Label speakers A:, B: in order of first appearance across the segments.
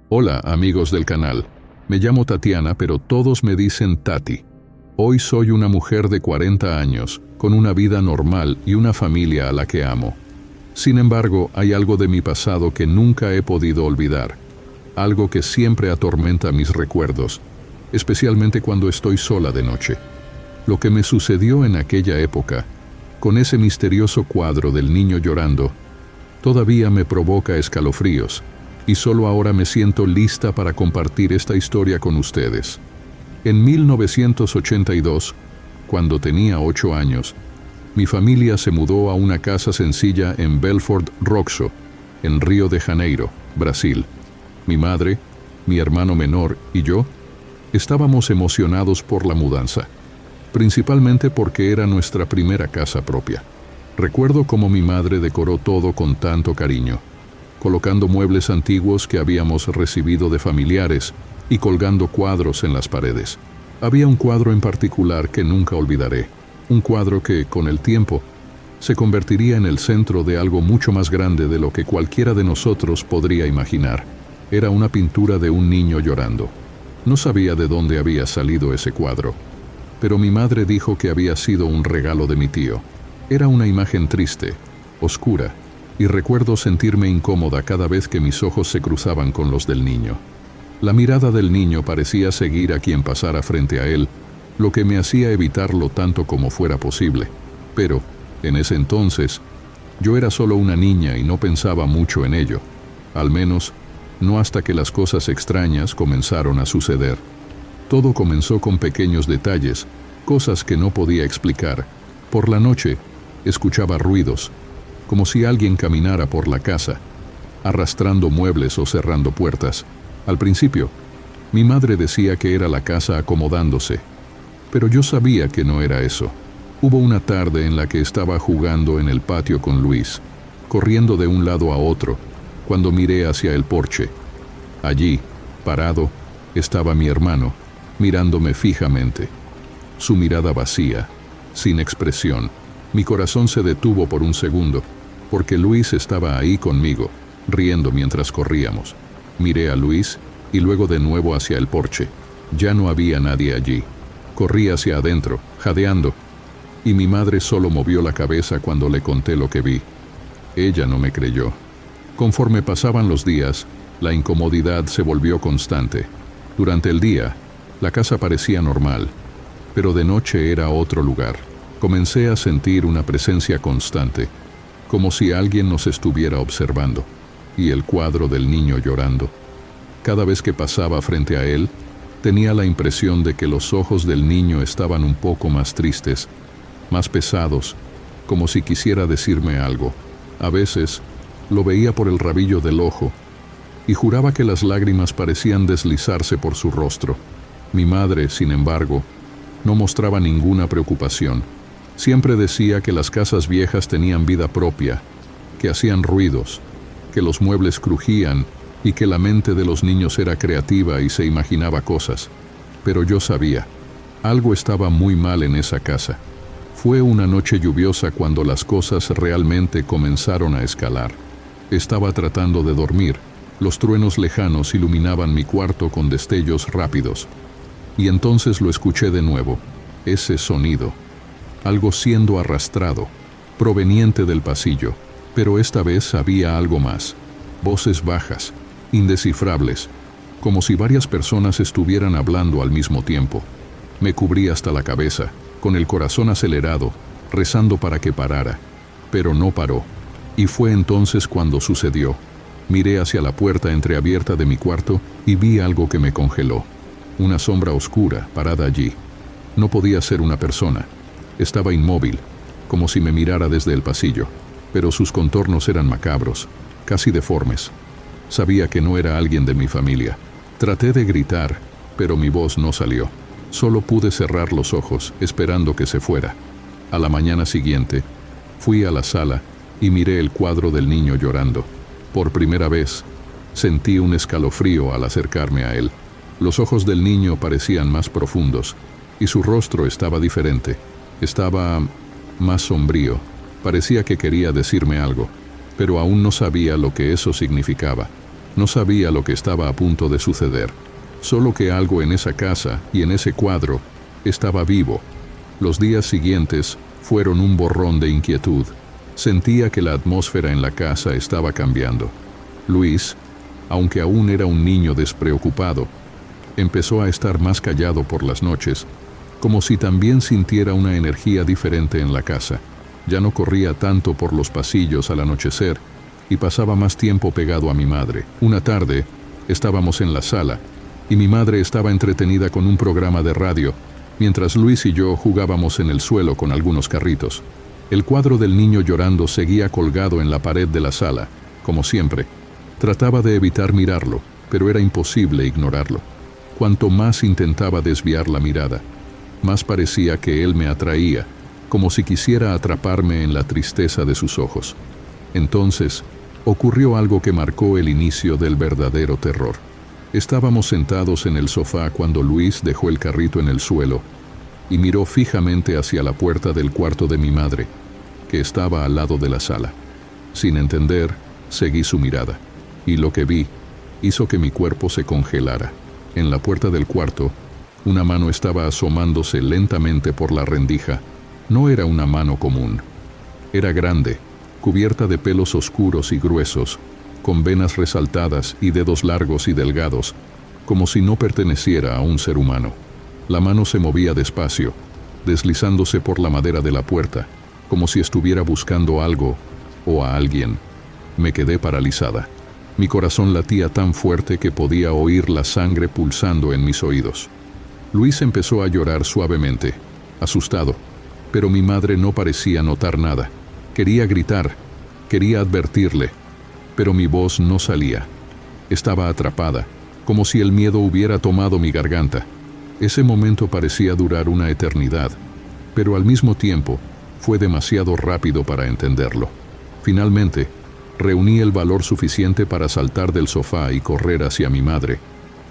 A: Hola, amigos del canal. Me llamo Tatiana, pero todos me dicen Tati. Hoy soy una mujer de 40 años, con una vida normal y una familia a la que amo. Sin embargo, hay algo de mi pasado que nunca he podido olvidar. Algo que siempre atormenta mis recuerdos, especialmente cuando estoy sola de noche. Lo que me sucedió en aquella época, con ese misterioso cuadro del niño llorando, todavía me provoca escalofríos, y solo ahora me siento lista para compartir esta historia con ustedes. En 1982, cuando tenía 8 años, mi familia se mudó a una casa sencilla en Belford Roxo, en Río de Janeiro, Brasil. Mi madre, mi hermano menor y yo estábamos emocionados por la mudanza, principalmente porque era nuestra primera casa propia. Recuerdo cómo mi madre decoró todo con tanto cariño, colocando muebles antiguos que habíamos recibido de familiares y colgando cuadros en las paredes. Había un cuadro en particular que nunca olvidaré, un cuadro que, con el tiempo, se convertiría en el centro de algo mucho más grande de lo que cualquiera de nosotros podría imaginar. Era una pintura de un niño llorando. No sabía de dónde había salido ese cuadro, pero mi madre dijo que había sido un regalo de mi tío. Era una imagen triste, oscura, y recuerdo sentirme incómoda cada vez que mis ojos se cruzaban con los del niño. La mirada del niño parecía seguir a quien pasara frente a él, lo que me hacía evitarlo tanto como fuera posible. Pero, en ese entonces, yo era solo una niña y no pensaba mucho en ello. Al menos, no hasta que las cosas extrañas comenzaron a suceder. Todo comenzó con pequeños detalles, cosas que no podía explicar. Por la noche, escuchaba ruidos, como si alguien caminara por la casa, arrastrando muebles o cerrando puertas. Al principio, mi madre decía que era la casa acomodándose, pero yo sabía que no era eso. Hubo una tarde en la que estaba jugando en el patio con Luis, corriendo de un lado a otro, cuando miré hacia el porche. Allí, parado, estaba mi hermano, mirándome fijamente. Su mirada vacía, sin expresión. Mi corazón se detuvo por un segundo, porque Luis estaba ahí conmigo, riendo mientras corríamos. Miré a Luis y luego de nuevo hacia el porche. Ya no había nadie allí. Corrí hacia adentro, jadeando, y mi madre solo movió la cabeza cuando le conté lo que vi. Ella no me creyó. Conforme pasaban los días, la incomodidad se volvió constante. Durante el día, la casa parecía normal, pero de noche era otro lugar. Comencé a sentir una presencia constante, como si alguien nos estuviera observando, y el cuadro del niño llorando. Cada vez que pasaba frente a él, tenía la impresión de que los ojos del niño estaban un poco más tristes, más pesados, como si quisiera decirme algo. A veces, lo veía por el rabillo del ojo, y juraba que las lágrimas parecían deslizarse por su rostro. Mi madre, sin embargo, no mostraba ninguna preocupación. Siempre decía que las casas viejas tenían vida propia, que hacían ruidos, que los muebles crujían y que la mente de los niños era creativa y se imaginaba cosas. Pero yo sabía, algo estaba muy mal en esa casa. Fue una noche lluviosa cuando las cosas realmente comenzaron a escalar. Estaba tratando de dormir. Los truenos lejanos iluminaban mi cuarto con destellos rápidos. Y entonces lo escuché de nuevo, ese sonido. Algo siendo arrastrado, proveniente del pasillo, pero esta vez había algo más. Voces bajas, indescifrables, como si varias personas estuvieran hablando al mismo tiempo. Me cubrí hasta la cabeza, con el corazón acelerado, rezando para que parara, pero no paró. Y fue entonces cuando sucedió. Miré hacia la puerta entreabierta de mi cuarto y vi algo que me congeló. Una sombra oscura parada allí. No podía ser una persona. Estaba inmóvil, como si me mirara desde el pasillo, pero sus contornos eran macabros, casi deformes. Sabía que no era alguien de mi familia. Traté de gritar, pero mi voz no salió. Solo pude cerrar los ojos, esperando que se fuera. A la mañana siguiente, fui a la sala y miré el cuadro del niño llorando. Por primera vez, sentí un escalofrío al acercarme a él. Los ojos del niño parecían más profundos, y su rostro estaba diferente. Estaba más sombrío. Parecía que quería decirme algo, pero aún no sabía lo que eso significaba. No sabía lo que estaba a punto de suceder, solo que algo en esa casa y en ese cuadro estaba vivo. Los días siguientes fueron un borrón de inquietud. Sentía que la atmósfera en la casa estaba cambiando. Luis, aunque aún era un niño despreocupado, empezó a estar más callado por las noches, como si también sintiera una energía diferente en la casa. Ya no corría tanto por los pasillos al anochecer y pasaba más tiempo pegado a mi madre. Una tarde, estábamos en la sala y mi madre estaba entretenida con un programa de radio, mientras Luis y yo jugábamos en el suelo con algunos carritos. El cuadro del niño llorando seguía colgado en la pared de la sala, como siempre. Trataba de evitar mirarlo, pero era imposible ignorarlo. Cuanto más intentaba desviar la mirada, más parecía que él me atraía, como si quisiera atraparme en la tristeza de sus ojos. Entonces, ocurrió algo que marcó el inicio del verdadero terror. Estábamos sentados en el sofá cuando Luis dejó el carrito en el suelo y miró fijamente hacia la puerta del cuarto de mi madre, que estaba al lado de la sala. Sin entender, seguí su mirada, y lo que vi hizo que mi cuerpo se congelara. En la puerta del cuarto, una mano estaba asomándose lentamente por la rendija. No era una mano común. Era grande, cubierta de pelos oscuros y gruesos, con venas resaltadas y dedos largos y delgados, como si no perteneciera a un ser humano. La mano se movía despacio, deslizándose por la madera de la puerta, como si estuviera buscando algo o a alguien. Me quedé paralizada. Mi corazón latía tan fuerte que podía oír la sangre pulsando en mis oídos. Luis empezó a llorar suavemente, asustado, pero mi madre no parecía notar nada. Quería gritar, quería advertirle, pero mi voz no salía. Estaba atrapada, como si el miedo hubiera tomado mi garganta. Ese momento parecía durar una eternidad, pero al mismo tiempo fue demasiado rápido para entenderlo. Finalmente, reuní el valor suficiente para saltar del sofá y correr hacia mi madre,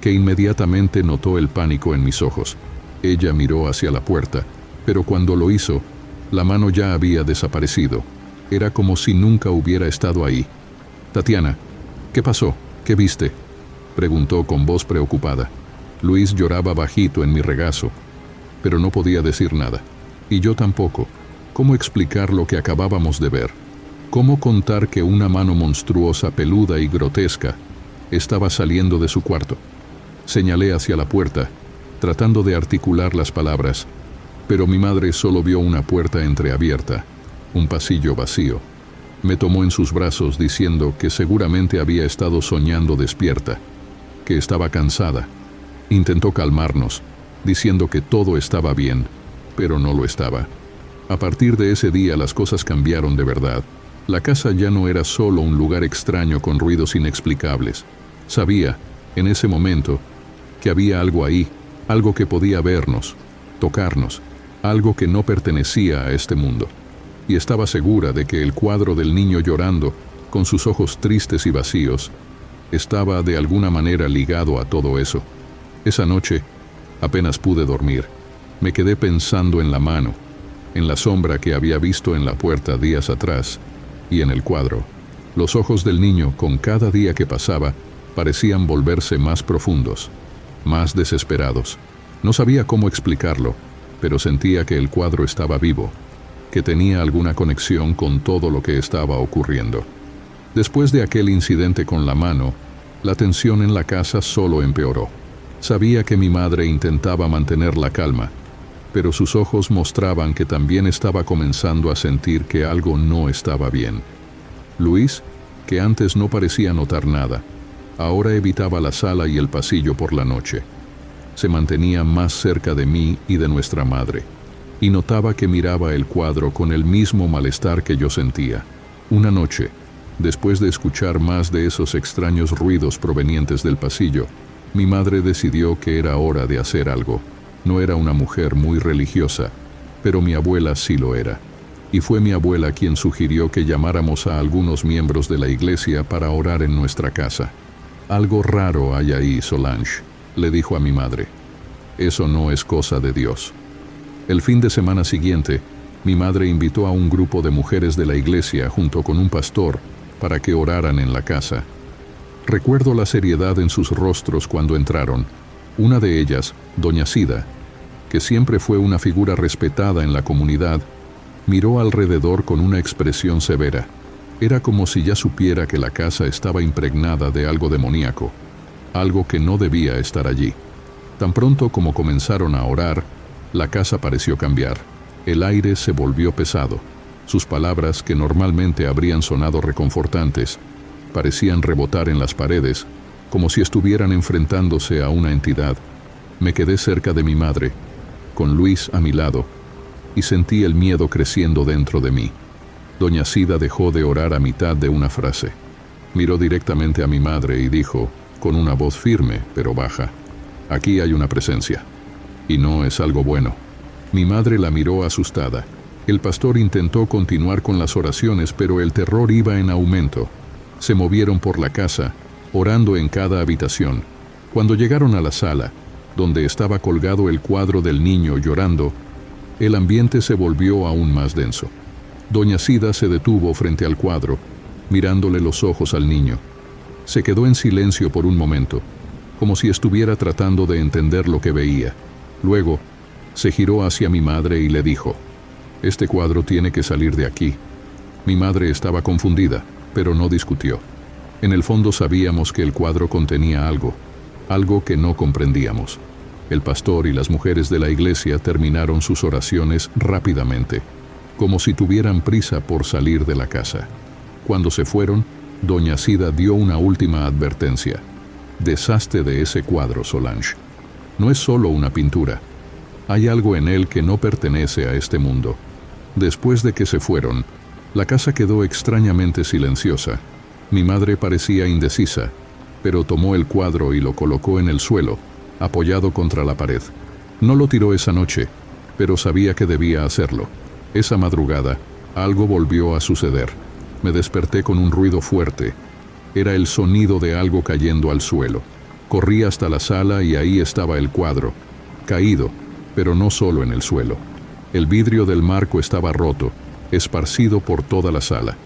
A: que inmediatamente notó el pánico en mis ojos. Ella miró hacia la puerta, pero cuando lo hizo, la mano ya había desaparecido. Era como si nunca hubiera estado ahí. «Tatiana, ¿qué pasó? ¿Qué viste?», preguntó con voz preocupada. Luis lloraba bajito en mi regazo, pero no podía decir nada. Y yo tampoco. ¿Cómo explicar lo que acabábamos de ver? ¿Cómo contar que una mano monstruosa, peluda y grotesca estaba saliendo de su cuarto? Señalé hacia la puerta, tratando de articular las palabras, pero mi madre solo vio una puerta entreabierta, un pasillo vacío. Me tomó en sus brazos diciendo que seguramente había estado soñando despierta, que estaba cansada. Intentó calmarnos, diciendo que todo estaba bien, pero no lo estaba. A partir de ese día las cosas cambiaron de verdad. La casa ya no era solo un lugar extraño con ruidos inexplicables. Sabía, en ese momento, que había algo ahí, algo que podía vernos, tocarnos, algo que no pertenecía a este mundo. Y estaba segura de que el cuadro del niño llorando, con sus ojos tristes y vacíos, estaba de alguna manera ligado a todo eso. Esa noche, apenas pude dormir. Me quedé pensando en la mano, en la sombra que había visto en la puerta días atrás, y en el cuadro. Los ojos del niño, con cada día que pasaba, parecían volverse más profundos, más desesperados. No sabía cómo explicarlo, pero sentía que el cuadro estaba vivo, que tenía alguna conexión con todo lo que estaba ocurriendo. Después de aquel incidente con la mano, la tensión en la casa solo empeoró. Sabía que mi madre intentaba mantener la calma, pero sus ojos mostraban que también estaba comenzando a sentir que algo no estaba bien. Luis, que antes no parecía notar nada, ahora evitaba la sala y el pasillo por la noche. Se mantenía más cerca de mí y de nuestra madre, y notaba que miraba el cuadro con el mismo malestar que yo sentía. Una noche, después de escuchar más de esos extraños ruidos provenientes del pasillo, mi madre decidió que era hora de hacer algo. No era una mujer muy religiosa, pero mi abuela sí lo era. Y fue mi abuela quien sugirió que llamáramos a algunos miembros de la iglesia para orar en nuestra casa. «Algo raro hay ahí, Solange», le dijo a mi madre. «Eso no es cosa de Dios». El fin de semana siguiente, mi madre invitó a un grupo de mujeres de la iglesia junto con un pastor para que oraran en la casa. Recuerdo la seriedad en sus rostros cuando entraron. Una de ellas, doña Sida, que siempre fue una figura respetada en la comunidad, miró alrededor con una expresión severa. Era como si ya supiera que la casa estaba impregnada de algo demoníaco, algo que no debía estar allí. Tan pronto como comenzaron a orar, la casa pareció cambiar. El aire se volvió pesado. Sus palabras, que normalmente habrían sonado reconfortantes, parecían rebotar en las paredes, como si estuvieran enfrentándose a una entidad. Me quedé cerca de mi madre, con Luis a mi lado, y sentí el miedo creciendo dentro de mí. Doña Sida dejó de orar a mitad de una frase. Miró directamente a mi madre y dijo, con una voz firme pero baja, «Aquí hay una presencia, y no es algo bueno». Mi madre la miró asustada. El pastor intentó continuar con las oraciones, pero el terror iba en aumento. Se movieron por la casa, orando en cada habitación. Cuando llegaron a la sala, donde estaba colgado el cuadro del niño llorando, el ambiente se volvió aún más denso. Doña Sida se detuvo frente al cuadro, mirándole los ojos al niño. Se quedó en silencio por un momento, como si estuviera tratando de entender lo que veía. Luego, se giró hacia mi madre y le dijo, «Este cuadro tiene que salir de aquí». Mi madre estaba confundida, pero no discutió. En el fondo sabíamos que el cuadro contenía algo que no comprendíamos. El pastor y las mujeres de la iglesia terminaron sus oraciones rápidamente, como si tuvieran prisa por salir de la casa. Cuando se fueron, doña Sida dio una última advertencia. «Deshazte de ese cuadro, Solange. No es solo una pintura. Hay algo en él que no pertenece a este mundo». Después de que se fueron, la casa quedó extrañamente silenciosa. Mi madre parecía indecisa, pero tomó el cuadro y lo colocó en el suelo, apoyado contra la pared. No lo tiró esa noche, pero sabía que debía hacerlo. Esa madrugada, algo volvió a suceder. Me desperté con un ruido fuerte. Era el sonido de algo cayendo al suelo. Corrí hasta la sala y ahí estaba el cuadro, caído, pero no solo en el suelo. El vidrio del marco estaba roto, esparcido por toda la sala.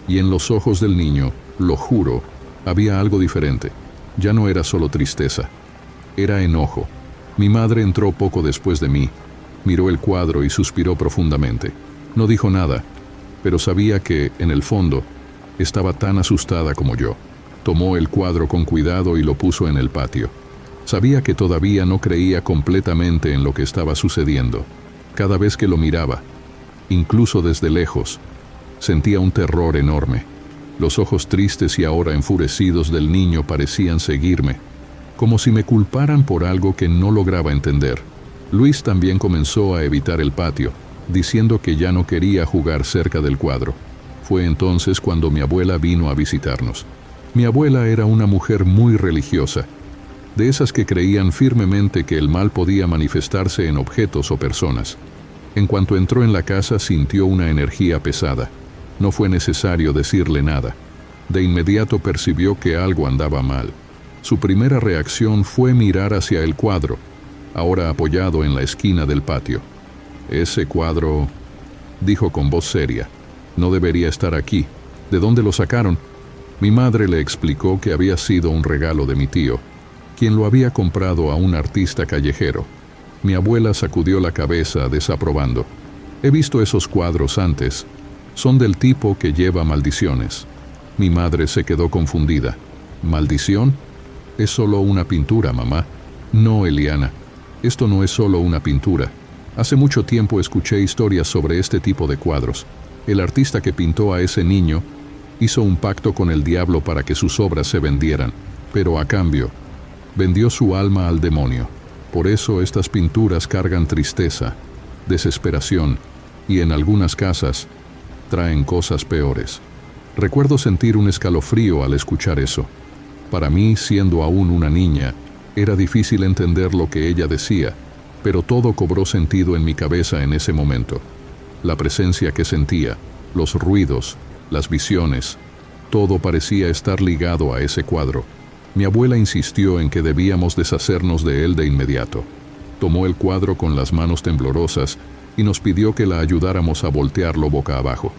A: Y en los ojos del niño, lo juro, había algo diferente. Ya no era solo tristeza. Era enojo. Mi madre entró poco después de mí, miró el cuadro y suspiró profundamente. No dijo nada, pero sabía que, en el fondo, estaba tan asustada como yo. Tomó el cuadro con cuidado y lo puso en el patio. Sabía que todavía no creía completamente en lo que estaba sucediendo. Cada vez que lo miraba, incluso desde lejos, sentía un terror enorme. Los ojos tristes y ahora enfurecidos del niño parecían seguirme, como si me culparan por algo que no lograba entender. Luis también comenzó a evitar el patio, diciendo que ya no quería jugar cerca del cuadro. Fue entonces cuando mi abuela vino a visitarnos. Mi abuela era una mujer muy religiosa, de esas que creían firmemente que el mal podía manifestarse en objetos o personas. En cuanto entró en la casa, sintió una energía pesada. No fue necesario decirle nada. De inmediato percibió que algo andaba mal. Su primera reacción fue mirar hacia el cuadro, ahora apoyado en la esquina del patio. «Ese cuadro», dijo con voz seria, «no debería estar aquí. ¿De dónde lo sacaron?» Mi madre le explicó que había sido un regalo de mi tío, quien lo había comprado a un artista callejero. Mi abuela sacudió la cabeza desaprobando. «He visto esos cuadros antes. Son del tipo que lleva maldiciones». Mi madre se quedó confundida. «¿Maldición? Es solo una pintura, mamá». «No, Eliana. Esto no es solo una pintura. Hace mucho tiempo escuché historias sobre este tipo de cuadros. El artista que pintó a ese niño hizo un pacto con el diablo para que sus obras se vendieran, pero a cambio, vendió su alma al demonio. Por eso estas pinturas cargan tristeza, desesperación y en algunas casas traen cosas peores». Recuerdo sentir un escalofrío al escuchar eso. Para mí, siendo aún una niña, era difícil entender lo que ella decía, pero todo cobró sentido en mi cabeza en ese momento. La presencia que sentía, los ruidos, las visiones, todo parecía estar ligado a ese cuadro. Mi abuela insistió en que debíamos deshacernos de él de inmediato. Tomó el cuadro con las manos temblorosas y nos pidió que la ayudáramos a voltearlo boca abajo.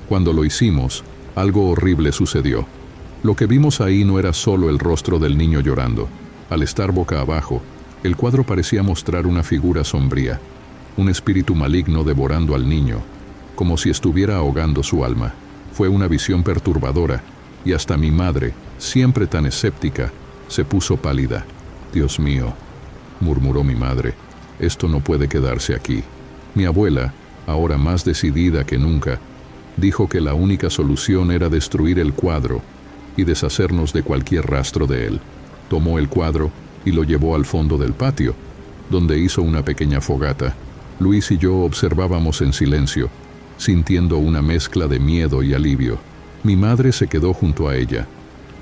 A: Cuando lo hicimos, algo horrible sucedió. Lo que vimos ahí no era solo el rostro del niño llorando. Al estar boca abajo, el cuadro parecía mostrar una figura sombría, un espíritu maligno devorando al niño, como si estuviera ahogando su alma. Fue una visión perturbadora, y hasta mi madre, siempre tan escéptica, se puso pálida. «Dios mío», murmuró mi madre, «esto no puede quedarse aquí». Mi abuela, ahora más decidida que nunca, dijo que la única solución era destruir el cuadro y deshacernos de cualquier rastro de él. Tomó el cuadro y lo llevó al fondo del patio, donde hizo una pequeña fogata. Luis y yo observábamos en silencio, sintiendo una mezcla de miedo y alivio. Mi madre se quedó junto a ella,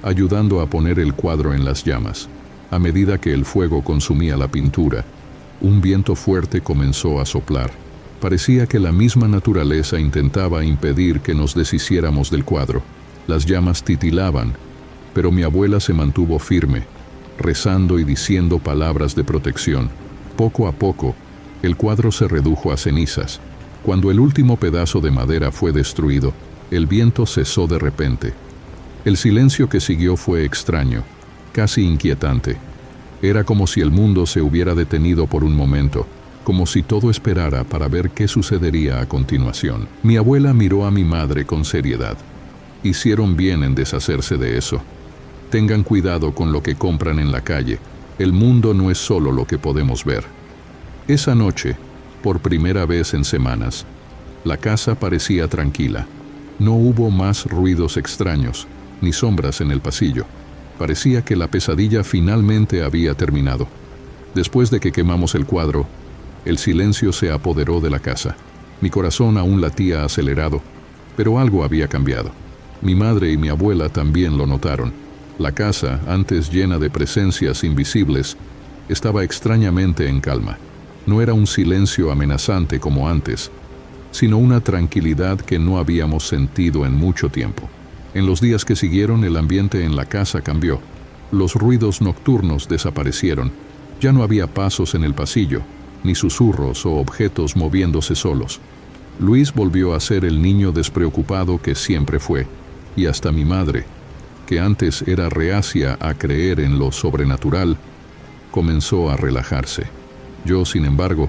A: ayudando a poner el cuadro en las llamas. A medida que el fuego consumía la pintura, un viento fuerte comenzó a soplar. Parecía que la misma naturaleza intentaba impedir que nos deshiciéramos del cuadro. Las llamas titilaban, pero mi abuela se mantuvo firme, rezando y diciendo palabras de protección. Poco a poco, el cuadro se redujo a cenizas. Cuando el último pedazo de madera fue destruido, el viento cesó de repente. El silencio que siguió fue extraño, casi inquietante. Era como si el mundo se hubiera detenido por un momento, como si todo esperara para ver qué sucedería a continuación. Mi abuela miró a mi madre con seriedad. Hicieron bien en deshacerse de eso. Tengan cuidado con lo que compran en la calle. El mundo no es solo lo que podemos ver. Esa noche, por primera vez en semanas, la casa parecía tranquila. No hubo más ruidos extraños, ni sombras en el pasillo. Parecía que la pesadilla finalmente había terminado. Después de que quemamos el cuadro, el silencio se apoderó de la casa. Mi corazón aún latía acelerado, pero algo había cambiado. Mi madre y mi abuela también lo notaron. La casa, antes llena de presencias invisibles, estaba extrañamente en calma. No era un silencio amenazante como antes, sino una tranquilidad que no habíamos sentido en mucho tiempo. En los días que siguieron, el ambiente en la casa cambió. Los ruidos nocturnos desaparecieron. Ya no había pasos en el pasillo, ni susurros o objetos moviéndose solos. Luis volvió a ser el niño despreocupado que siempre fue, y hasta mi madre, que antes era reacia a creer en lo sobrenatural, comenzó a relajarse. Yo, sin embargo,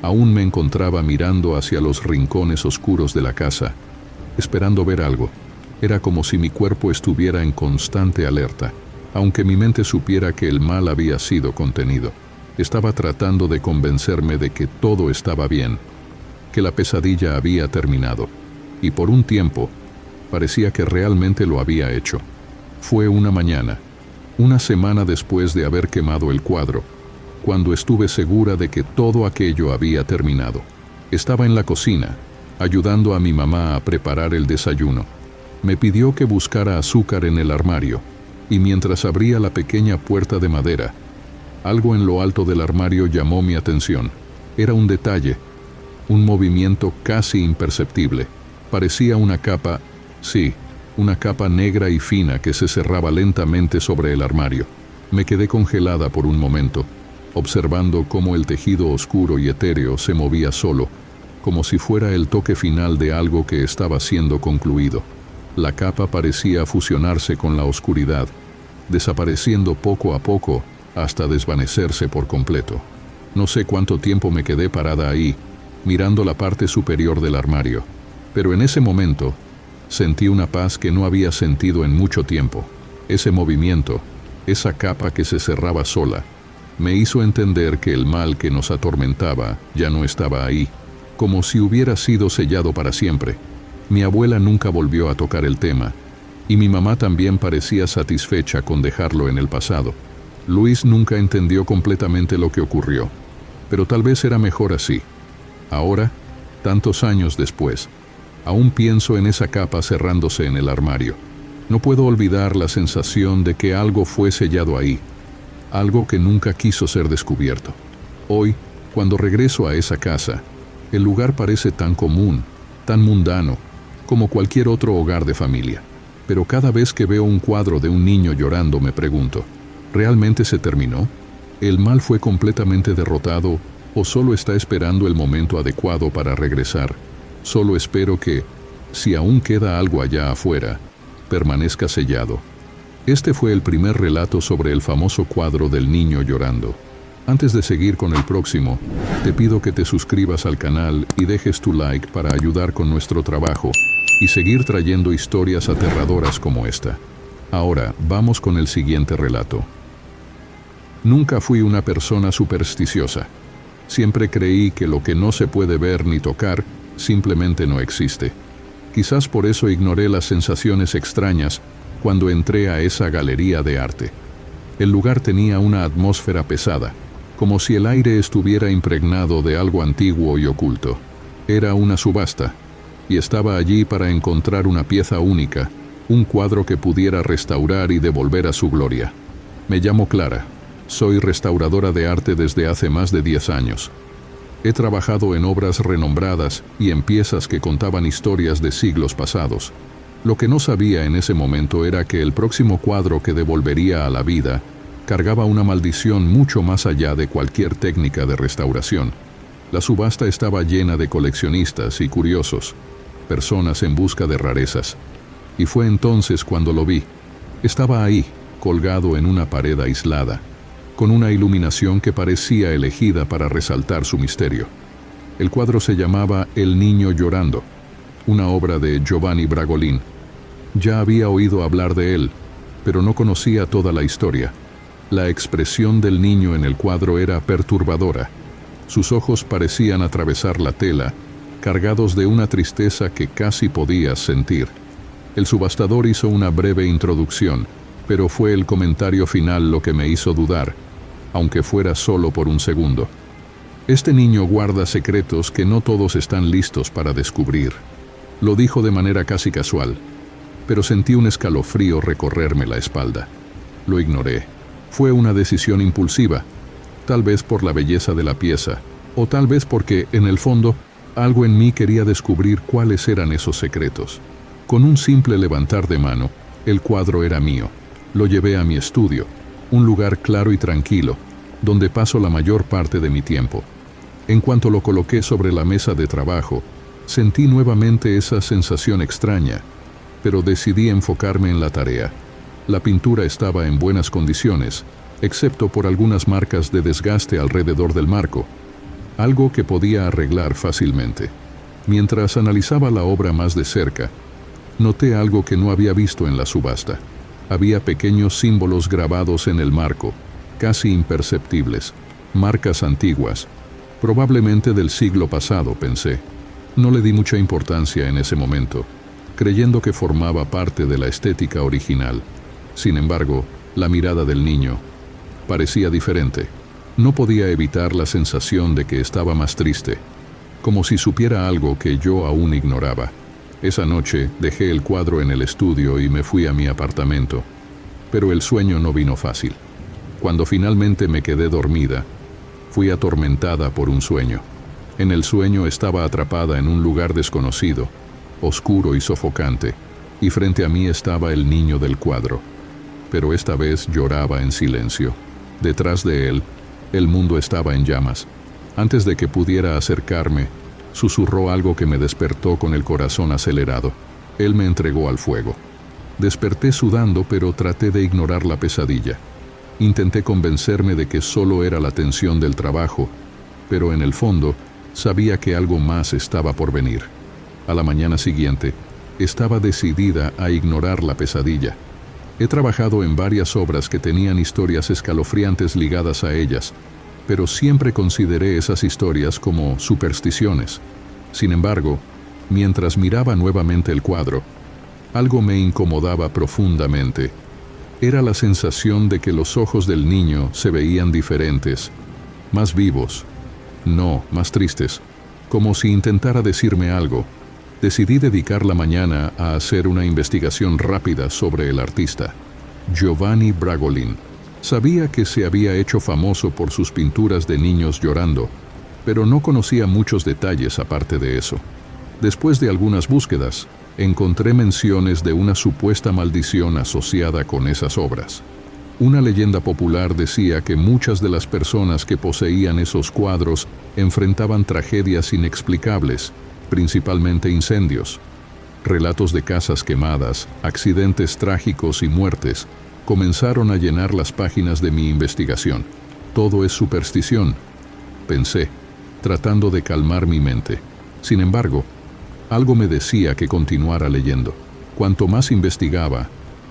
A: aún me encontraba mirando hacia los rincones oscuros de la casa, esperando ver algo. Era como si mi cuerpo estuviera en constante alerta, aunque mi mente supiera que el mal había sido contenido. Estaba tratando de convencerme de que todo estaba bien, que la pesadilla había terminado, y por un tiempo parecía que realmente lo había hecho. Fue una mañana, una semana después de haber quemado el cuadro, cuando estuve segura de que todo aquello había terminado. Estaba en la cocina, ayudando a mi mamá a preparar el desayuno. Me pidió que buscara azúcar en el armario, y mientras abría la pequeña puerta de madera, algo en lo alto del armario llamó mi atención. Era un detalle, un movimiento casi imperceptible. Parecía una capa, sí, una capa negra y fina que se cerraba lentamente sobre el armario. Me quedé congelada por un momento, observando cómo el tejido oscuro y etéreo se movía solo, como si fuera el toque final de algo que estaba siendo concluido. La capa parecía fusionarse con la oscuridad, desapareciendo poco a poco hasta desvanecerse por completo. No sé cuánto tiempo me quedé parada ahí, mirando la parte superior del armario, pero en ese momento sentí una paz que no había sentido en mucho tiempo. Ese movimiento, esa capa que se cerraba sola, me hizo entender que el mal que nos atormentaba ya no estaba ahí, como si hubiera sido sellado para siempre. Mi abuela nunca volvió a tocar el tema, y mi mamá también parecía satisfecha con dejarlo en el pasado. Luis nunca entendió completamente lo que ocurrió, pero tal vez era mejor así. Ahora, tantos años después, aún pienso en esa capa cerrándose en el armario. No puedo olvidar la sensación de que algo fue sellado ahí, algo que nunca quiso ser descubierto. Hoy, cuando regreso a esa casa, el lugar parece tan común, tan mundano, como cualquier otro hogar de familia. Pero cada vez que veo un cuadro de un niño llorando me pregunto, ¿realmente se terminó? ¿El mal fue completamente derrotado o solo está esperando el momento adecuado para regresar? Solo espero que, si aún queda algo allá afuera, permanezca sellado, Este fue el primer relato sobre el famoso cuadro del niño llorando. Antes de seguir con el próximo, te pido que te suscribas al canal y dejes tu like para ayudar con nuestro trabajo y seguir trayendo historias aterradoras como esta. Ahora, vamos con el siguiente relato. Nunca fui una persona supersticiosa. Siempre creí que lo que no se puede ver ni tocar simplemente no existe. Quizás por eso ignoré las sensaciones extrañas cuando entré a esa galería de arte. El lugar tenía una atmósfera pesada, como si el aire estuviera impregnado de algo antiguo y oculto. Era una subasta, y estaba allí para encontrar una pieza única, un cuadro que pudiera restaurar y devolver a su gloria. Me llamo Clara. Soy restauradora de arte desde hace más de 10 años. He trabajado en obras renombradas y en piezas que contaban historias de siglos pasados. Lo que no sabía en ese momento era que el próximo cuadro que devolvería a la vida cargaba una maldición mucho más allá de cualquier técnica de restauración. La subasta estaba llena de coleccionistas y curiosos, personas en busca de rarezas. Y fue entonces cuando lo vi. Estaba ahí, colgado en una pared aislada, con una iluminación que parecía elegida para resaltar su misterio. El cuadro se llamaba El niño llorando, una obra de Giovanni Bragolin. Ya había oído hablar de él, pero no conocía toda la historia. La expresión del niño en el cuadro era perturbadora. Sus ojos parecían atravesar la tela, cargados de una tristeza que casi podías sentir. El subastador hizo una breve introducción, pero fue el comentario final lo que me hizo dudar, aunque fuera solo por un segundo. Este niño guarda secretos que no todos están listos para descubrir. Lo dijo de manera casi casual, pero sentí un escalofrío recorrerme la espalda. Lo ignoré. Fue una decisión impulsiva, tal vez por la belleza de la pieza, o tal vez porque, en el fondo, algo en mí quería descubrir cuáles eran esos secretos. Con un simple levantar de mano, el cuadro era mío. Lo llevé a mi estudio, un lugar claro y tranquilo, donde paso la mayor parte de mi tiempo. En cuanto lo coloqué sobre la mesa de trabajo, sentí nuevamente esa sensación extraña, pero decidí enfocarme en la tarea. La pintura estaba en buenas condiciones, excepto por algunas marcas de desgaste alrededor del marco, algo que podía arreglar fácilmente. Mientras analizaba la obra más de cerca, noté algo que no había visto en la subasta. Había pequeños símbolos grabados en el marco, casi imperceptibles, marcas antiguas, probablemente del siglo pasado, pensé. No le di mucha importancia en ese momento, creyendo que formaba parte de la estética original. Sin embargo, la mirada del niño parecía diferente. No podía evitar la sensación de que estaba más triste, como si supiera algo que yo aún ignoraba. Esa noche dejé el cuadro en el estudio y me fui a mi apartamento, pero el sueño no vino fácil. Cuando finalmente me quedé dormida, fui atormentada por un sueño. En el sueño estaba atrapada en un lugar desconocido, oscuro y sofocante, y frente a mí estaba el niño del cuadro. Pero esta vez lloraba en silencio. Detrás de él, el mundo estaba en llamas. Antes de que pudiera acercarme, susurró algo que me despertó con el corazón acelerado. Él me entregó al fuego. Desperté sudando, pero traté de ignorar la pesadilla. Intenté convencerme de que solo era la tensión del trabajo, pero en el fondo sabía que algo más estaba por venir. A la mañana siguiente, estaba decidida a ignorar la pesadilla. He trabajado en varias obras que tenían historias escalofriantes ligadas a ellas, pero siempre consideré esas historias como supersticiones. Sin embargo, mientras miraba nuevamente el cuadro, algo me incomodaba profundamente. Era la sensación de que los ojos del niño se veían diferentes, más vivos, no, más tristes, como si intentara decirme algo. Decidí dedicar la mañana a hacer una investigación rápida sobre el artista, Giovanni Bragolin. Sabía que se había hecho famoso por sus pinturas de niños llorando, pero no conocía muchos detalles aparte de eso. Después de algunas búsquedas, encontré menciones de una supuesta maldición asociada con esas obras. Una leyenda popular decía que muchas de las personas que poseían esos cuadros enfrentaban tragedias inexplicables, principalmente incendios. Relatos de casas quemadas, accidentes trágicos y muertes Comenzaron a llenar las páginas de mi investigación. Todo es superstición, pensé, tratando de calmar mi mente. Sin embargo, algo me decía que continuara leyendo. Cuanto más investigaba,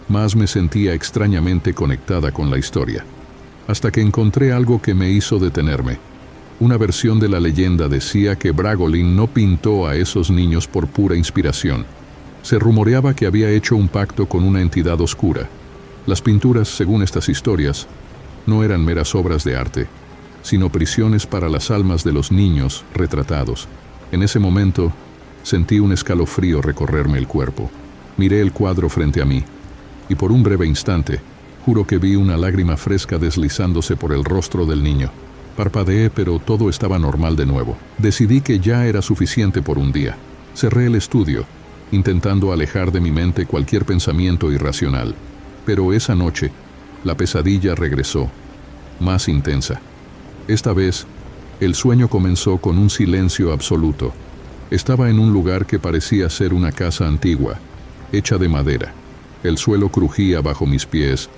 A: más me sentía extrañamente conectada con la historia. Hasta que encontré algo que me hizo detenerme. Una versión de la leyenda decía que Bragolin no pintó a esos niños por pura inspiración. Se rumoreaba que había hecho un pacto con una entidad oscura. Las pinturas, según estas historias, no eran meras obras de arte, sino prisiones para las almas de los niños retratados. En ese momento, sentí un escalofrío recorrerme el cuerpo. Miré el cuadro frente a mí, y por un breve instante, juro que vi una lágrima fresca deslizándose por el rostro del niño. Parpadeé, pero todo estaba normal de nuevo. Decidí que ya era suficiente por un día. Cerré el estudio, intentando alejar de mi mente cualquier pensamiento irracional. Pero esa noche, la pesadilla regresó, más intensa. Esta vez, el sueño comenzó con un silencio absoluto. Estaba en un lugar que parecía ser una casa antigua, hecha de madera. El suelo crujía bajo mis pies,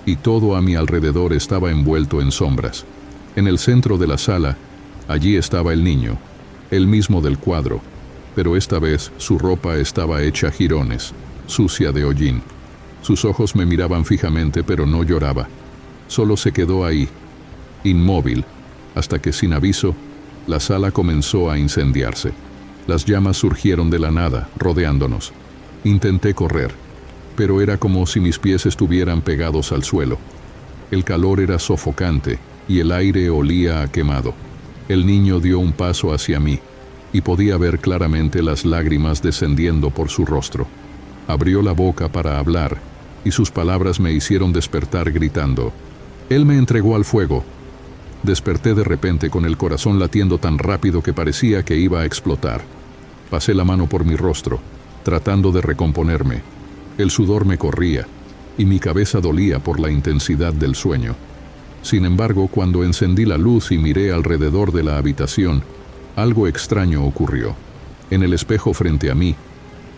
A: y todo a mi alrededor estaba envuelto en sombras. En el centro de la sala, allí estaba el niño, el mismo del cuadro, pero esta vez su ropa estaba hecha jirones, sucia de hollín. Sus ojos me miraban fijamente, pero no lloraba. Solo se quedó ahí, inmóvil, hasta que sin aviso, la sala comenzó a incendiarse. Las llamas surgieron de la nada, rodeándonos. Intenté correr, pero era como si mis pies estuvieran pegados al suelo. El calor era sofocante y el aire olía a quemado. El niño dio un paso hacia mí y podía ver claramente las lágrimas descendiendo por su rostro. Abrió la boca para hablar y sus palabras me hicieron despertar gritando. Él me entregó al fuego. Desperté de repente con el corazón latiendo tan rápido que parecía que iba a explotar. Pasé la mano por mi rostro, tratando de recomponerme. El sudor me corría y mi cabeza dolía por la intensidad del sueño. Sin embargo, cuando encendí la luz y miré alrededor de la habitación, algo extraño ocurrió. En el espejo frente a mí,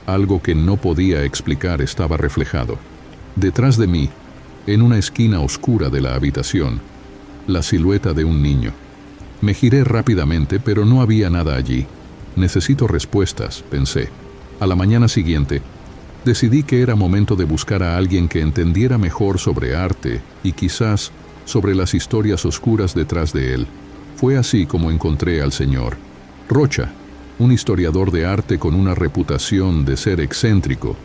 A: algo que no podía explicar estaba reflejado. Detrás de mí, en una esquina oscura de la habitación, la silueta de un niño. Me giré rápidamente, pero no había nada allí. Necesito respuestas, pensé. A la mañana siguiente, decidí que era momento de buscar a alguien que entendiera mejor sobre arte y quizás sobre las historias oscuras detrás de él. Fue así como encontré al señor Rocha, un historiador de arte con una reputación de ser excéntrico,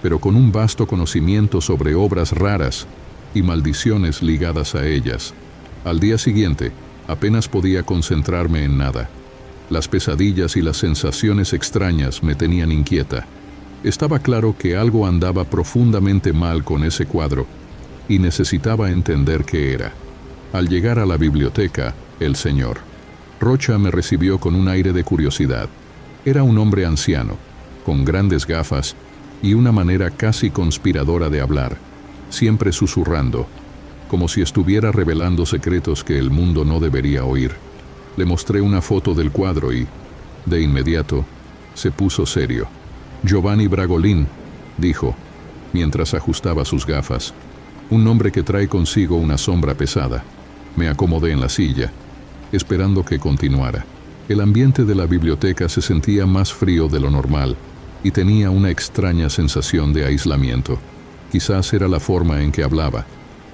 A: pero con un vasto conocimiento sobre obras raras y maldiciones ligadas a ellas. Al día siguiente, apenas podía concentrarme en nada. Las pesadillas y las sensaciones extrañas me tenían inquieta. Estaba claro que algo andaba profundamente mal con ese cuadro y necesitaba entender qué era. Al llegar a la biblioteca, el señor Rocha me recibió con un aire de curiosidad. Era un hombre anciano, con grandes gafas y una manera casi conspiradora de hablar, siempre susurrando, como si estuviera revelando secretos que el mundo no debería oír. Le mostré una foto del cuadro y, de inmediato, se puso serio. Giovanni Bragolin, dijo, mientras ajustaba sus gafas. Un nombre que trae consigo una sombra pesada. Me acomodé en la silla, esperando que continuara. El ambiente de la biblioteca se sentía más frío de lo normal y tenía una extraña sensación de aislamiento. Quizás era la forma en que hablaba,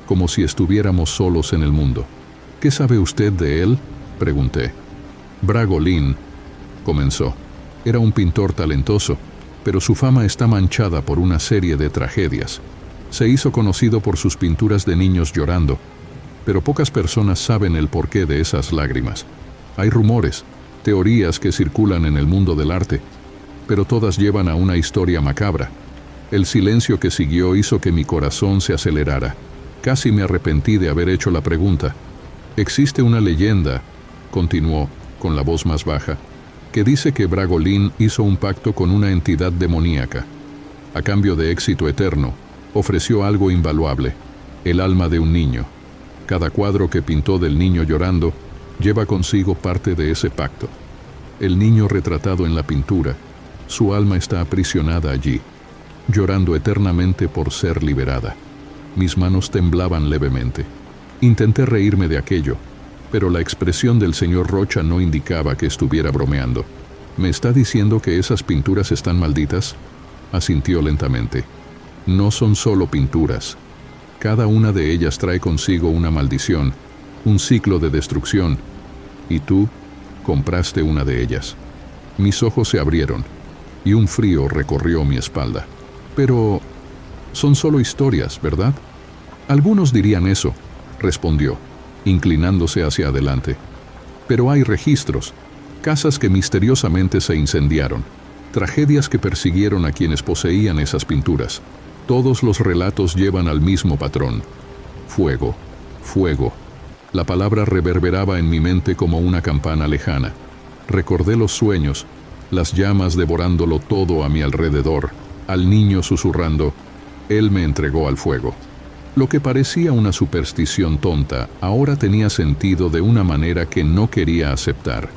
A: como si estuviéramos solos en el mundo. ¿Qué sabe usted de él?, pregunté. Bragolin, comenzó. Era un pintor talentoso, pero su fama está manchada por una serie de tragedias. Se hizo conocido por sus pinturas de niños llorando, pero pocas personas saben el porqué de esas lágrimas. Hay rumores, teorías que circulan en el mundo del arte, pero todas llevan a una historia macabra. El silencio que siguió hizo que mi corazón se acelerara. Casi me arrepentí de haber hecho la pregunta. Existe una leyenda, continuó, con la voz más baja, que dice que Bragolin hizo un pacto con una entidad demoníaca. A cambio de éxito eterno, ofreció algo invaluable, el alma de un niño. Cada cuadro que pintó del niño llorando lleva consigo parte de ese pacto. El niño retratado en la pintura, su alma está aprisionada allí, llorando eternamente por ser liberada. Mis manos temblaban levemente. Intenté reírme de aquello, pero la expresión del señor Rocha no indicaba que estuviera bromeando. ¿Me está diciendo que esas pinturas están malditas?, asintió lentamente. No son solo pinturas. Cada una de ellas trae consigo una maldición, un ciclo de destrucción, y tú compraste una de ellas. Mis ojos se abrieron, y un frío recorrió mi espalda. Pero son solo historias, ¿verdad? Algunos dirían eso, respondió, inclinándose hacia adelante. Pero hay registros, casas que misteriosamente se incendiaron, tragedias que persiguieron a quienes poseían esas pinturas. Todos los relatos llevan al mismo patrón. Fuego, fuego. La palabra reverberaba en mi mente como una campana lejana. Recordé los sueños, las llamas devorándolo todo a mi alrededor, al niño susurrando, él me entregó al fuego. Lo que parecía una superstición tonta, ahora tenía sentido de una manera que no quería aceptar.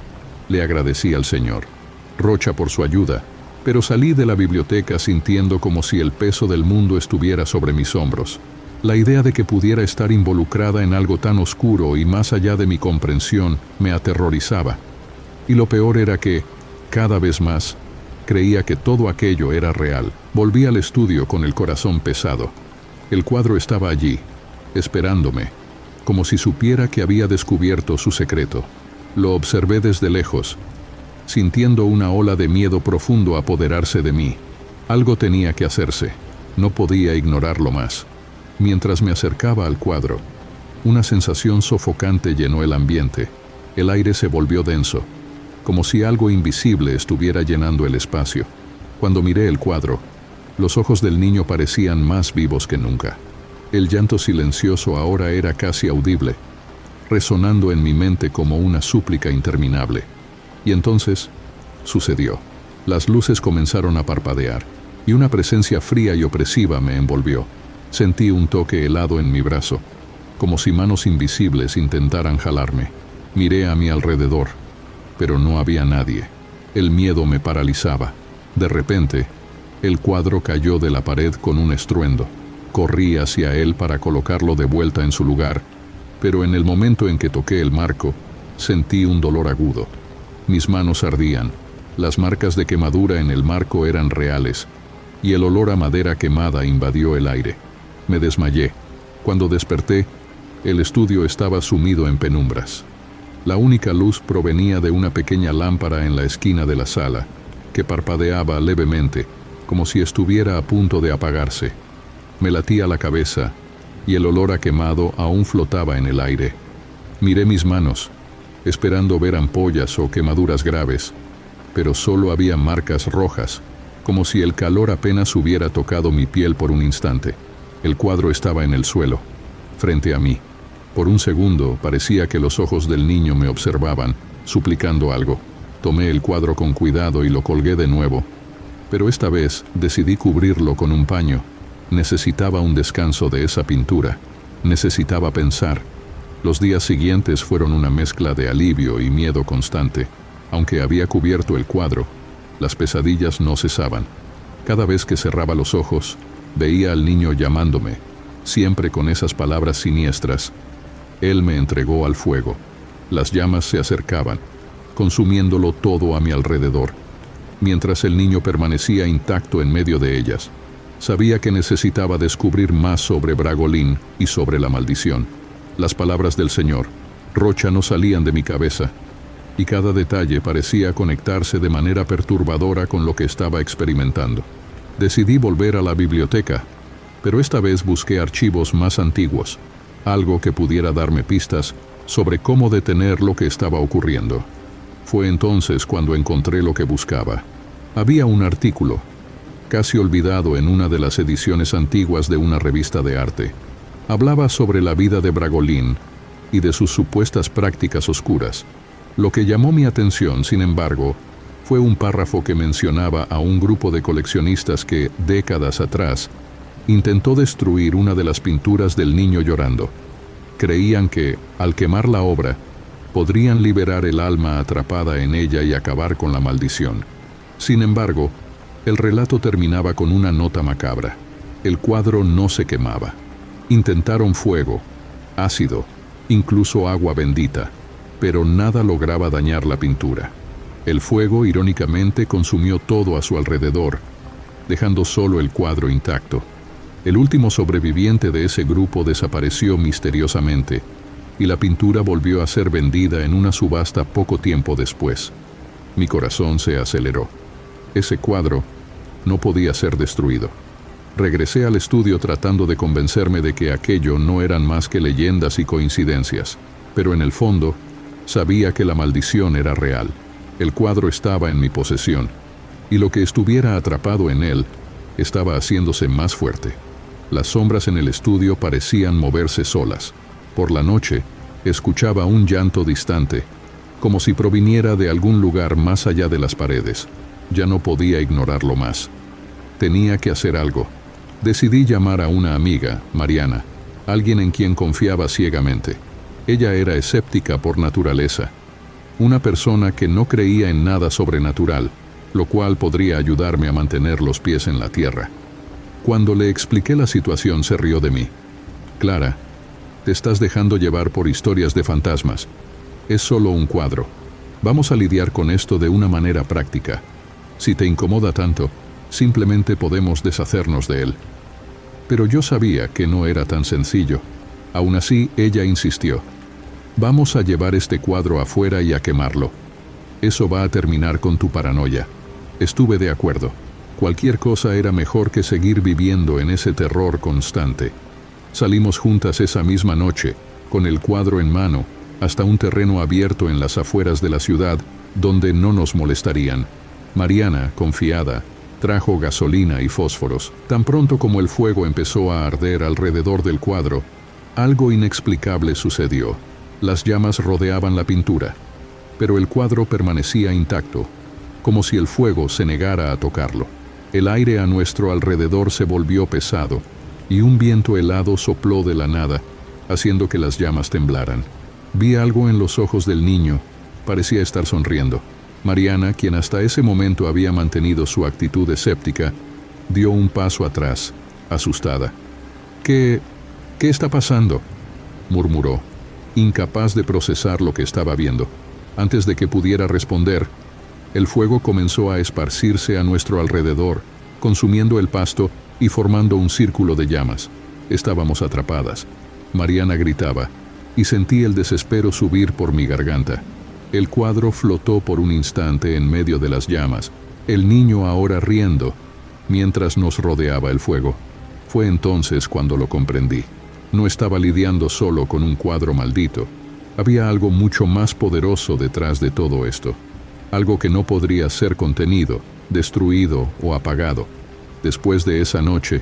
A: Le agradecí al señor Rocha por su ayuda, pero salí de la biblioteca sintiendo como si el peso del mundo estuviera sobre mis hombros. La idea de que pudiera estar involucrada en algo tan oscuro y más allá de mi comprensión me aterrorizaba. Y lo peor era que, cada vez más, creía que todo aquello era real. Volví al estudio con el corazón pesado. El cuadro estaba allí, esperándome, como si supiera que había descubierto su secreto. Lo observé desde lejos, sintiendo una ola de miedo profundo apoderarse de mí. Algo tenía que hacerse, no podía ignorarlo más. Mientras me acercaba al cuadro, una sensación sofocante llenó el ambiente. El aire se volvió denso, como si algo invisible estuviera llenando el espacio. Cuando miré el cuadro, los ojos del niño parecían más vivos que nunca. El llanto silencioso ahora era casi audible, resonando en mi mente como una súplica interminable. Y entonces, sucedió. Las luces comenzaron a parpadear, y una presencia fría y opresiva me envolvió. Sentí un toque helado en mi brazo, como si manos invisibles intentaran jalarme. Miré a mi alrededor, pero no había nadie. El miedo me paralizaba. De repente, el cuadro cayó de la pared con un estruendo. Corrí hacia él para colocarlo de vuelta en su lugar, pero en el momento en que toqué el marco, sentí un dolor agudo. Mis manos ardían, las marcas de quemadura en el marco eran reales, y el olor a madera quemada invadió el aire. Me desmayé. Cuando desperté, el estudio estaba sumido en penumbras. La única luz provenía de una pequeña lámpara en la esquina de la sala, que parpadeaba levemente, como si estuviera a punto de apagarse. Me latía la cabeza, y el olor a quemado aún flotaba en el aire. Miré mis manos, esperando ver ampollas o quemaduras graves, pero solo había marcas rojas, como si el calor apenas hubiera tocado mi piel por un instante. El cuadro estaba en el suelo, frente a mí. Por un segundo parecía que los ojos del niño me observaban, suplicando algo. Tomé el cuadro con cuidado y lo colgué de nuevo, pero esta vez decidí cubrirlo con un paño. Necesitaba un descanso de esa pintura. Necesitaba pensar. Los días siguientes fueron una mezcla de alivio y miedo constante. Aunque había cubierto el cuadro, las pesadillas no cesaban. Cada vez que cerraba los ojos, veía al niño llamándome, siempre con esas palabras siniestras. Él me entregó al fuego. Las llamas se acercaban, consumiéndolo todo a mi alrededor. Mientras el niño permanecía intacto en medio de ellas, sabía que necesitaba descubrir más sobre Bragolín y sobre la maldición. Las palabras del señor Rocha no salían de mi cabeza, y cada detalle parecía conectarse de manera perturbadora con lo que estaba experimentando. Decidí volver a la biblioteca, pero esta vez busqué archivos más antiguos, algo que pudiera darme pistas sobre cómo detener lo que estaba ocurriendo. Fue entonces cuando encontré lo que buscaba. Había un artículo, casi olvidado en una de las ediciones antiguas de una revista de arte. Hablaba sobre la vida de Bragolín y de sus supuestas prácticas oscuras. Lo que llamó mi atención, sin embargo, fue un párrafo que mencionaba a un grupo de coleccionistas que, décadas atrás, intentó destruir una de las pinturas del niño llorando. Creían que, al quemar la obra, podrían liberar el alma atrapada en ella y acabar con la maldición. Sin embargo, el relato terminaba con una nota macabra. El cuadro no se quemaba. Intentaron fuego, ácido, incluso agua bendita, pero nada lograba dañar la pintura. El fuego, irónicamente, consumió todo a su alrededor, dejando solo el cuadro intacto. El último sobreviviente de ese grupo desapareció misteriosamente, y la pintura volvió a ser vendida en una subasta poco tiempo después. Mi corazón se aceleró. Ese cuadro no podía ser destruido. Regresé al estudio tratando de convencerme de que aquello no eran más que leyendas y coincidencias, pero en el fondo sabía que la maldición era real. El cuadro estaba en mi posesión, y lo que estuviera atrapado en él estaba haciéndose más fuerte. Las sombras en el estudio parecían moverse solas. Por la noche, escuchaba un llanto distante, como si proviniera de algún lugar más allá de las paredes. Ya no podía ignorarlo más. Tenía que hacer algo. Decidí llamar a una amiga, Mariana, alguien en quien confiaba ciegamente. Ella era escéptica por naturaleza, una persona que no creía en nada sobrenatural, lo cual podría ayudarme a mantener los pies en la tierra. Cuando le expliqué la situación, se rió de mí. Clara, te estás dejando llevar por historias de fantasmas. Es solo un cuadro. Vamos a lidiar con esto de una manera práctica. Si te incomoda tanto, simplemente podemos deshacernos de él. Pero yo sabía que no era tan sencillo. Aún así, ella insistió. Vamos a llevar este cuadro afuera y a quemarlo. Eso va a terminar con tu paranoia. Estuve de acuerdo. Cualquier cosa era mejor que seguir viviendo en ese terror constante. Salimos juntas esa misma noche, con el cuadro en mano, hasta un terreno abierto en las afueras de la ciudad, donde no nos molestarían. Mariana, confiada, trajo gasolina y fósforos. Tan pronto como el fuego empezó a arder alrededor del cuadro, algo inexplicable sucedió. Las llamas rodeaban la pintura, pero el cuadro permanecía intacto, como si el fuego se negara a tocarlo. El aire a nuestro alrededor se volvió pesado, y un viento helado sopló de la nada, haciendo que las llamas temblaran. Vi algo en los ojos del niño, parecía estar sonriendo. Mariana, quien hasta ese momento había mantenido su actitud escéptica, dio un paso atrás, asustada. ¿Qué está pasando?, murmuró, incapaz de procesar lo que estaba viendo. Antes de que pudiera responder, el fuego comenzó a esparcirse a nuestro alrededor, consumiendo el pasto y formando un círculo de llamas. Estábamos atrapadas. Mariana gritaba, y sentí el desespero subir por mi garganta. El cuadro flotó por un instante en medio de las llamas, el niño ahora riendo, mientras nos rodeaba el fuego. Fue entonces cuando lo comprendí. No estaba lidiando solo con un cuadro maldito. Había algo mucho más poderoso detrás de todo esto. Algo que no podría ser contenido, destruido o apagado. Después de esa noche,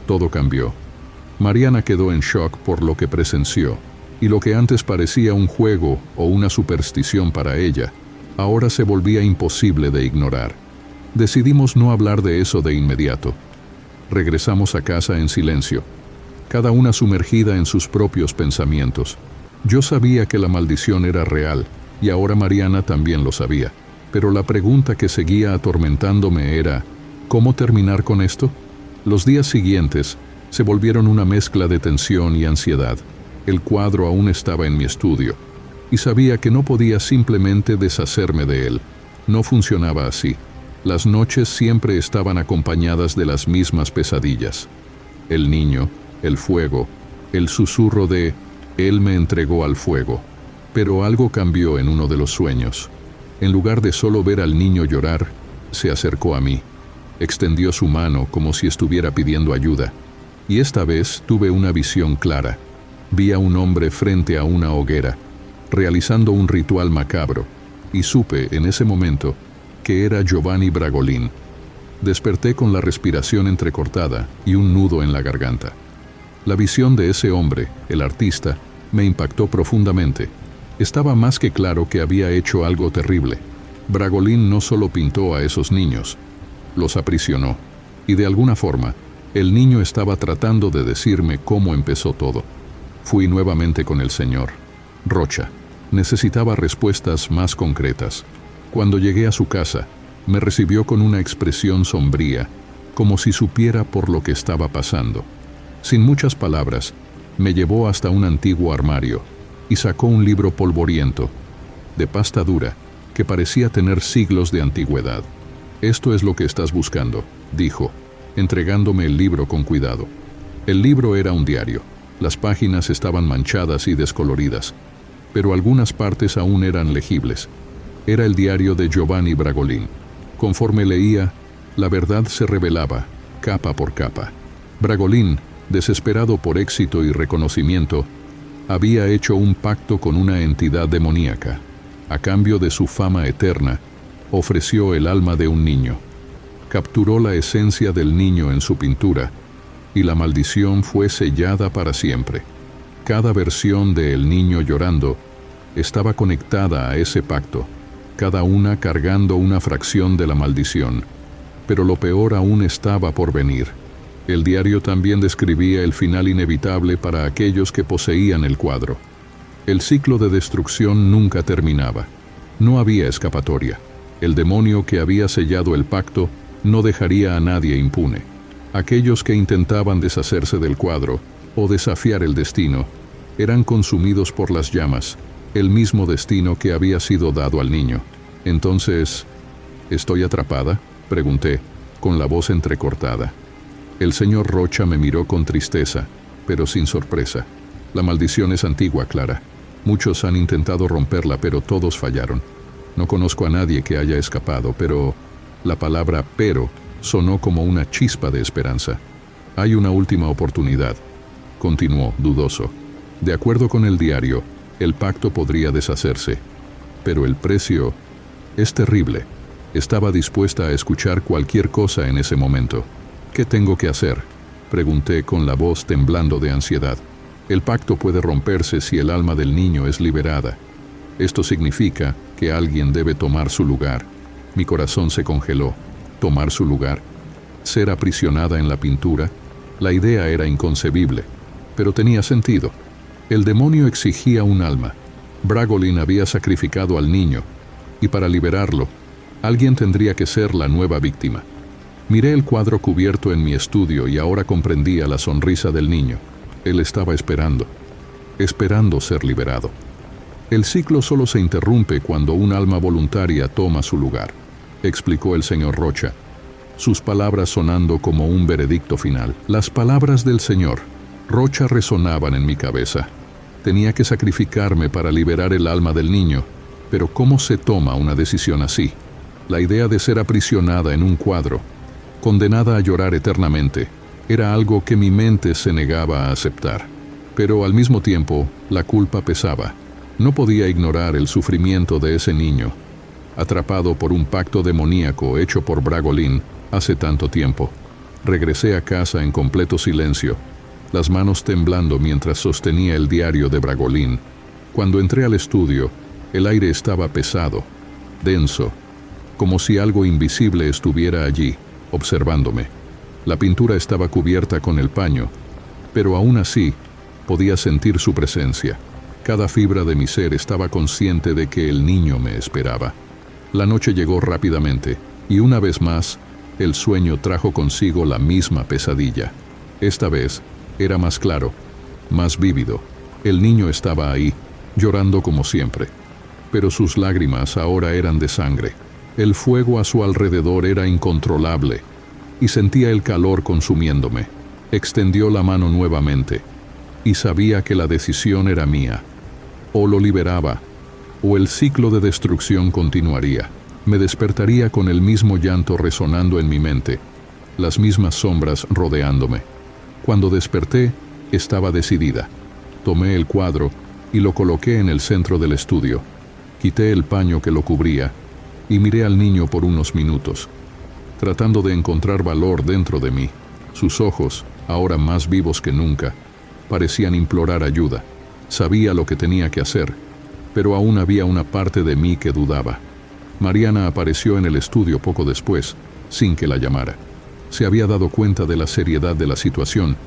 A: todo cambió. Mariana quedó en shock por lo que presenció, y lo que antes parecía un juego o una superstición para ella, ahora se volvía imposible de ignorar. Decidimos no hablar de eso de inmediato. Regresamos a casa en silencio, cada una sumergida en sus propios pensamientos. Yo sabía que la maldición era real, y ahora Mariana también lo sabía. Pero la pregunta que seguía atormentándome era, ¿cómo terminar con esto? Los días siguientes se volvieron una mezcla de tensión y ansiedad. El cuadro aún estaba en mi estudio, y sabía que no podía simplemente deshacerme de él. No funcionaba así. Las noches siempre estaban acompañadas de las mismas pesadillas. El niño, el fuego, el susurro de «Él me entregó al fuego». Pero algo cambió en uno de los sueños. En lugar de solo ver al niño llorar, se acercó a mí. Extendió su mano como si estuviera pidiendo ayuda. Y esta vez tuve una visión clara. Vi a un hombre frente a una hoguera, realizando un ritual macabro, y supe en ese momento que era Giovanni Bragolin. Desperté con la respiración entrecortada y un nudo en la garganta. La visión de ese hombre, el artista, me impactó profundamente. Estaba más que claro que había hecho algo terrible. Bragolin no solo pintó a esos niños, los aprisionó, y de alguna forma, el niño estaba tratando de decirme cómo empezó todo. Fui nuevamente con el señor Rocha. Necesitaba respuestas más concretas. Cuando llegué a su casa, me recibió con una expresión sombría, como si supiera por lo que estaba pasando. Sin muchas palabras, Me llevó hasta un antiguo armario y sacó un libro polvoriento, de pasta dura, que parecía tener siglos de antigüedad. «Esto es lo que estás buscando», dijo, entregándome el libro con cuidado. El libro era un diario. Las páginas estaban manchadas y descoloridas, pero algunas partes aún eran legibles. Era el diario de Giovanni Bragolin. Conforme leía, la verdad se revelaba, capa por capa. Bragolin, desesperado por éxito y reconocimiento, había hecho un pacto con una entidad demoníaca. A cambio de su fama eterna, ofreció el alma de un niño. Capturó la esencia del niño en su pintura, y la maldición fue sellada para siempre. Cada versión de El niño llorando estaba conectada a ese pacto, cada una cargando una fracción de la maldición. Pero lo peor aún estaba por venir. El diario también describía el final inevitable para aquellos que poseían el cuadro. El ciclo de destrucción nunca terminaba. No había escapatoria. El demonio que había sellado el pacto no dejaría a nadie impune. Aquellos que intentaban deshacerse del cuadro o desafiar el destino eran consumidos por las llamas, el mismo destino que había sido dado al niño. Entonces, ¿estoy atrapada?, pregunté, con la voz entrecortada. El señor Rocha me miró con tristeza, pero sin sorpresa. La maldición es antigua, Clara. Muchos han intentado romperla, pero todos fallaron. No conozco a nadie que haya escapado, pero la palabra «pero» sonó como una chispa de esperanza. Hay una última oportunidad, continuó, dudoso. De acuerdo con el diario, el pacto podría deshacerse, pero el precio es terrible. Estaba dispuesta a escuchar cualquier cosa en ese momento. «¿Qué tengo que hacer?», pregunté con la voz temblando de ansiedad. «El pacto puede romperse si el alma del niño es liberada. Esto significa que alguien debe tomar su lugar». Mi corazón se congeló. ¿Tomar su lugar? ¿Ser aprisionada en la pintura? La idea era inconcebible, pero tenía sentido. El demonio exigía un alma. Bragolin había sacrificado al niño, y para liberarlo, alguien tendría que ser la nueva víctima. Miré el cuadro cubierto en mi estudio y ahora comprendía la sonrisa del niño. Él estaba esperando ser liberado. El ciclo solo se interrumpe cuando un alma voluntaria toma su lugar, explicó el señor Rocha, sus palabras sonando como un veredicto final. Las palabras del señor Rocha resonaban en mi cabeza. Tenía que sacrificarme para liberar el alma del niño, pero ¿cómo se toma una decisión así? La idea de ser aprisionada en un cuadro, condenada a llorar eternamente, era algo que mi mente se negaba a aceptar. Pero al mismo tiempo, la culpa pesaba. No podía ignorar el sufrimiento de ese niño, atrapado por un pacto demoníaco hecho por Bragolin hace tanto tiempo. Regresé a casa en completo silencio, las manos temblando mientras sostenía el diario de Bragolin. Cuando entré al estudio, el aire estaba pesado, denso, como si algo invisible estuviera allí, observándome. La pintura estaba cubierta con el paño, pero aún así podía sentir su presencia. Cada fibra de mi ser estaba consciente de que el niño me esperaba. La noche llegó rápidamente, y una vez más, el sueño trajo consigo la misma pesadilla. Esta vez, era más claro, más vívido. El niño estaba ahí, llorando como siempre, pero sus lágrimas ahora eran de sangre. El fuego a su alrededor era incontrolable, y sentía el calor consumiéndome. Extendió la mano nuevamente, y sabía que la decisión era mía. O lo liberaba, o el ciclo de destrucción continuaría. Me despertaría con el mismo llanto resonando en mi mente, las mismas sombras rodeándome. Cuando desperté, estaba decidida. Tomé el cuadro y lo coloqué en el centro del estudio. Quité el paño que lo cubría y miré al niño por unos minutos, tratando de encontrar valor dentro de mí. Sus ojos, ahora más vivos que nunca, parecían implorar ayuda. Sabía lo que tenía que hacer, pero aún había una parte de mí que dudaba. Mariana apareció en el estudio poco después, sin que la llamara. Se había dado cuenta de la seriedad de la situación,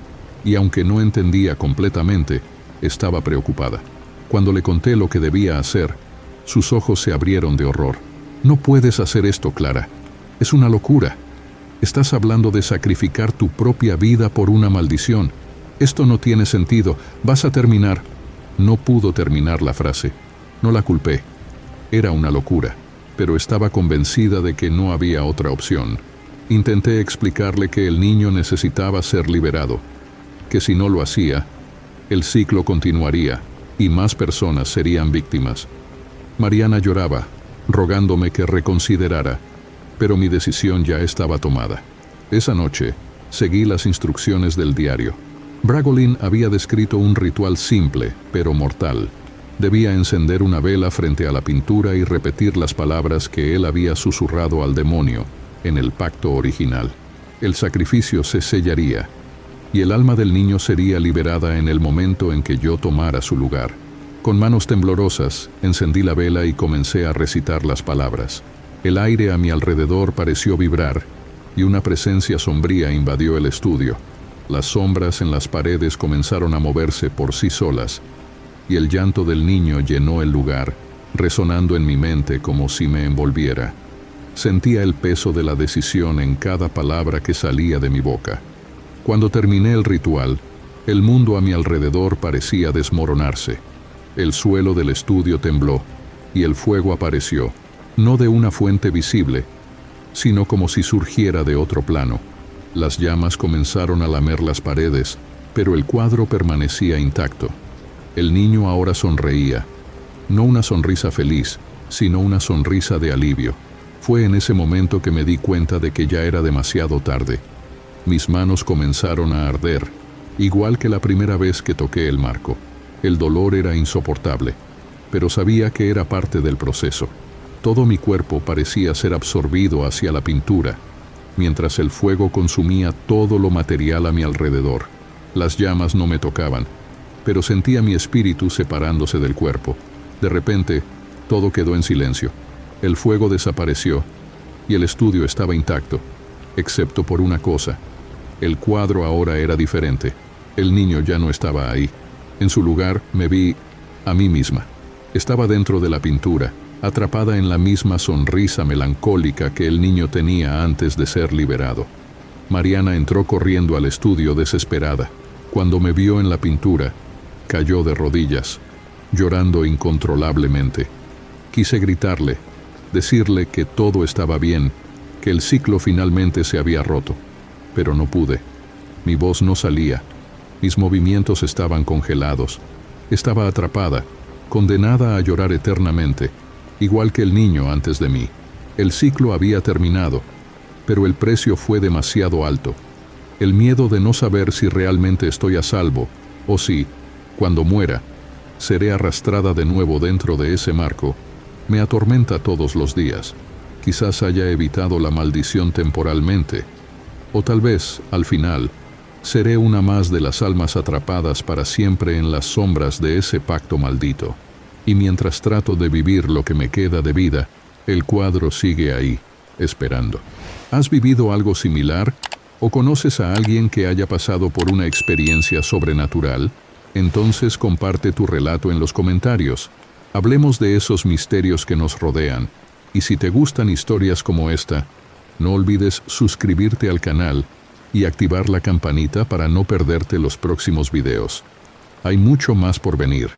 A: y aunque no entendía completamente, estaba preocupada. Cuando le conté lo que debía hacer, sus ojos se abrieron de horror. «No puedes hacer esto, Clara. Es una locura. Estás hablando de sacrificar tu propia vida por una maldición. Esto no tiene sentido. Vas a terminar. No pudo terminar la frase. No la culpé. Era una locura, pero estaba convencida de que no había otra opción. Intenté explicarle que el niño necesitaba ser liberado, que si no lo hacía, el ciclo continuaría y más personas serían víctimas. Mariana lloraba, rogándome que reconsiderara, pero mi decisión ya estaba tomada. Esa noche, seguí las instrucciones del diario. Bragolin había descrito un ritual simple, pero mortal. Debía encender una vela frente a la pintura y repetir las palabras que él había susurrado al demonio en el pacto original. El sacrificio se sellaría, y el alma del niño sería liberada en el momento en que yo tomara su lugar. Con manos temblorosas, encendí la vela y comencé a recitar las palabras. El aire a mi alrededor pareció vibrar, y una presencia sombría invadió el estudio. Las sombras en las paredes comenzaron a moverse por sí solas, y el llanto del niño llenó el lugar, resonando en mi mente como si me envolviera. Sentía el peso de la decisión en cada palabra que salía de mi boca. Cuando terminé el ritual, el mundo a mi alrededor parecía desmoronarse. El suelo del estudio tembló, y el fuego apareció, no de una fuente visible, sino como si surgiera de otro plano. Las llamas comenzaron a lamer las paredes, pero el cuadro permanecía intacto. El niño ahora sonreía, no una sonrisa feliz, sino una sonrisa de alivio. Fue en ese momento que me di cuenta de que ya era demasiado tarde. Mis manos comenzaron a arder, igual que la primera vez que toqué el marco. El dolor era insoportable, pero sabía que era parte del proceso. Todo mi cuerpo parecía ser absorbido hacia la pintura, mientras el fuego consumía todo lo material a mi alrededor. Las llamas no me tocaban, pero sentía mi espíritu separándose del cuerpo. De repente, todo quedó en silencio. El fuego desapareció, y el estudio estaba intacto, excepto por una cosa. El cuadro ahora era diferente. El niño ya no estaba ahí. En su lugar me vi a mí misma. Estaba dentro de la pintura, atrapada en la misma sonrisa melancólica que el niño tenía antes de ser liberado. Mariana entró corriendo al estudio desesperada. Cuando me vio en la pintura, cayó de rodillas, llorando incontrolablemente. Quise gritarle, decirle que todo estaba bien, que el ciclo finalmente se había roto, pero no pude. Mi voz no salía, mis movimientos estaban congelados. Estaba atrapada, condenada a llorar eternamente, igual que el niño antes de mí. El ciclo había terminado, pero el precio fue demasiado alto. El miedo de no saber si realmente estoy a salvo, o si, cuando muera, seré arrastrada de nuevo dentro de ese marco, me atormenta todos los días. Quizás haya evitado la maldición temporalmente, o tal vez, al final, seré una más de las almas atrapadas para siempre en las sombras de ese pacto maldito. Y mientras trato de vivir lo que me queda de vida, el cuadro sigue ahí, esperando. ¿Has vivido algo similar? ¿O conoces a alguien que haya pasado por una experiencia sobrenatural? Entonces comparte tu relato en los comentarios. Hablemos de esos misterios que nos rodean. Y si te gustan historias como esta, no olvides suscribirte al canal y activar la campanita para no perderte los próximos videos. Hay mucho más por venir.